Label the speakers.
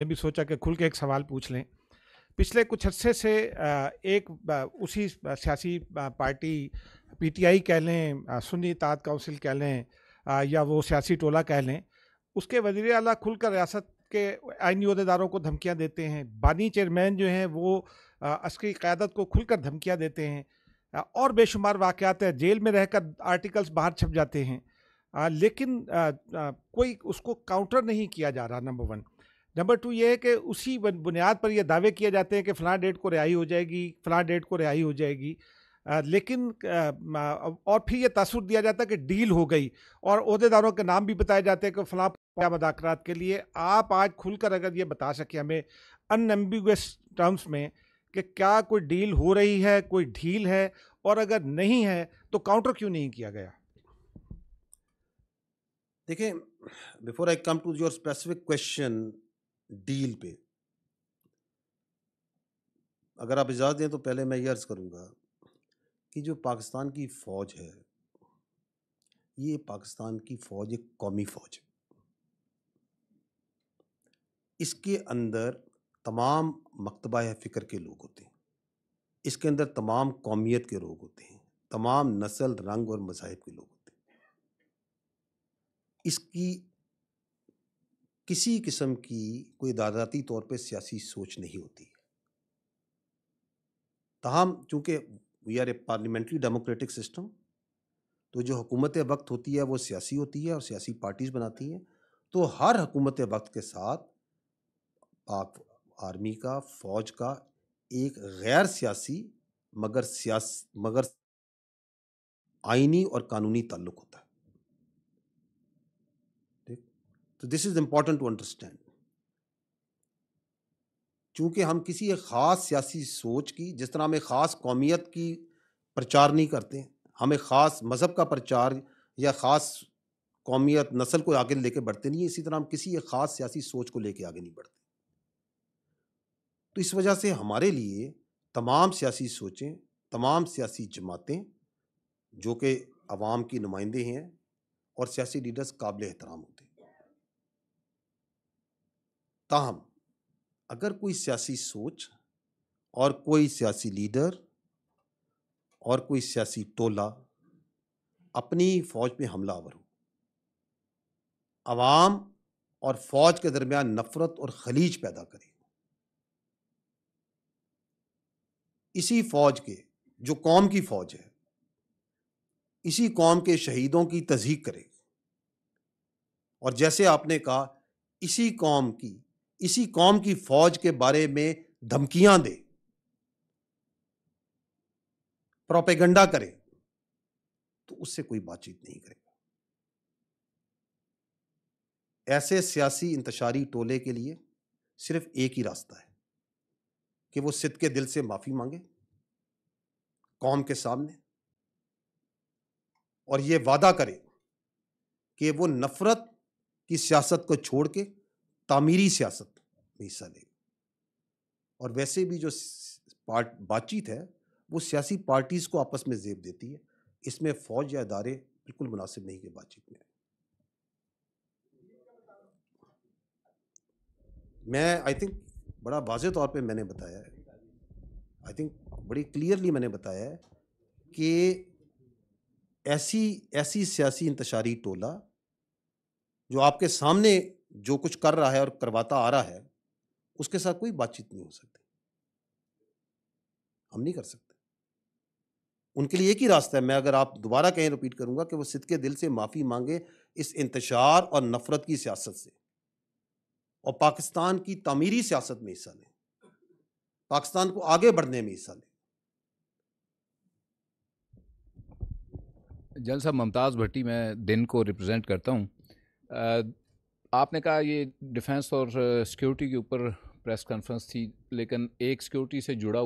Speaker 1: نے भी सोचा कि खुल के एक सवाल पूछ लें। पिछले कुछ अरसे से उसी सियासी पार्टी पीटीआई कह लें, सुन्नी इत्तेहाद काउंसिल कह लें, या वो सियासी टोला कह लें, उसके वज़ीर आला खुलकर रियासत के आइनी ओहदेदारों को धमकियां देते हैं। बानी चेयरमैन जो हैं वो अस्करी क़यादत को खुलकर धमकियां देते हैं, और बेशुमार वाक़यात है, जेल में रहकर आर्टिकल्स बाहर छप जाते हैं। लेकिन कोई उसको काउंटर नहीं किया जा रहा, नंबर वन। नंबर टू ये है कि उसी बुनियाद पर ये दावे किए जाते हैं कि फ़लाँ डेट को रिहाई हो जाएगी, फ़लाँ डेट को रिहाई हो जाएगी, लेकिन और फिर ये तासुर दिया जाता है कि डील हो गई, और ओहदेदारों के नाम भी बताए जाते हैं कि फ़लाँ मुज़ाकरात के लिए। आप आज खुलकर अगर ये बता सकें हमें अनएम्बिगुअस टर्म्स में कि क्या कोई डील हो रही है, कोई ढील है, और अगर नहीं है तो काउंटर क्यों नहीं किया गया?
Speaker 2: देखिए, before I come to your specific question deal पे, अगर आप इजाज़त दें तो पहले मैं ये अर्ज़ करूँगा कि जो पाकिस्तान की फ़ौज है, ये पाकिस्तान की फ़ौज एक कौमी फ़ौज है। इसके अंदर तमाम मकतबा फ़िक्र के लोग होते हैं, इसके अंदर तमाम कौमियत के लोग होते हैं, तमाम नस्ल, रंग और मज़ाहिब के लोग होते हैं। इसकी किसी किस्म की कोई इदाराती तौर पे सियासी सोच नहीं होती। ताहम चूँकि we are a parliamentary democratic system, तो जो हुकूमत वक्त होती है वो सियासी होती है और सियासी पार्टीज़ बनाती हैं। तो हर हुकूमत वक्त के साथ पाक आर्मी का, फ़ौज का एक गैर सियासी मगर आइनी और कानूनी ताल्लुक़ होता है। ठीक? तो this is important to understand. चूँकि हम किसी एक ख़ास सियासी सोच की, जिस तरह हम एक ख़ास कौमियत की प्रचार नहीं करते, हम एक ख़ास मज़हब का प्रचार या ख़ास कौमियत, नस्ल को आगे लेके बढ़ते नहीं हैं, इसी तरह हम किसी एक ख़ास सियासी सोच को लेके आगे नहीं बढ़ते। तो इस वजह से हमारे लिए तमाम सियासी सोचें, तमाम सियासी जमातें जो कि अवाम की नुमाइंदे हैं और सियासी लीडर्स काबिल एहतराम होते हैं। ताहम अगर कोई सियासी सोच और कोई सियासी लीडर और कोई सियासी टोला अपनी फ़ौज पे हमलावर हो, अवाम और फ़ौज के दरमियान नफ़रत और खलीज पैदा करे, इसी फ़ौज के, जो कौम की फ़ौज है, इसी कौम के शहीदों की तज़हीक करे, और जैसे आपने कहा, इसी कौम की फ़ौज के बारे में धमकियां दे, प्रोपेगेंडा करे, तो उससे कोई बातचीत नहीं करेगा। ऐसे सियासी इंतशारी टोले के लिए सिर्फ एक ही रास्ता है कि वो सिद्के दिल से माफ़ी मांगे कौम के सामने, और ये वादा करे कि वो नफ़रत की सियासत को छोड़ के तामीरी सियासत में हिस्सा लेगा। और वैसे भी जो बातचीत है वो सियासी पार्टीज़ को आपस में ज़ेब देती है, इसमें फ़ौज या इदारे बिल्कुल मुनासिब नहीं कि बातचीत में। मैं आई थिंक बड़ा वाज़ेह तौर पे मैंने बताया है, आई थिंक बड़ी क्लियरली मैंने बताया है कि ऐसी सियासी इंतशारी टोला जो आपके सामने जो कुछ कर रहा है और करवाता आ रहा है, उसके साथ कोई बातचीत नहीं हो सकती, हम नहीं कर सकते। उनके लिए एक ही रास्ता है, मैं अगर आप दोबारा कहें रिपीट करूंगा, कि वो सिद्के दिल से माफ़ी मांगे इस इंतशार और नफ़रत की सियासत से, और पाकिस्तान की तामीरी सियासत में हिस्सा लें, पाकिस्तान को आगे बढ़ने में हिस्सा लें।
Speaker 3: जनरल साहब, मुमताज़ भट्टी, मैं दिन को रिप्रेजेंट करता हूँ। आपने कहा ये डिफेंस और सिक्योरिटी के ऊपर प्रेस कॉन्फ्रेंस थी, लेकिन एक सिक्योरिटी से जुड़ा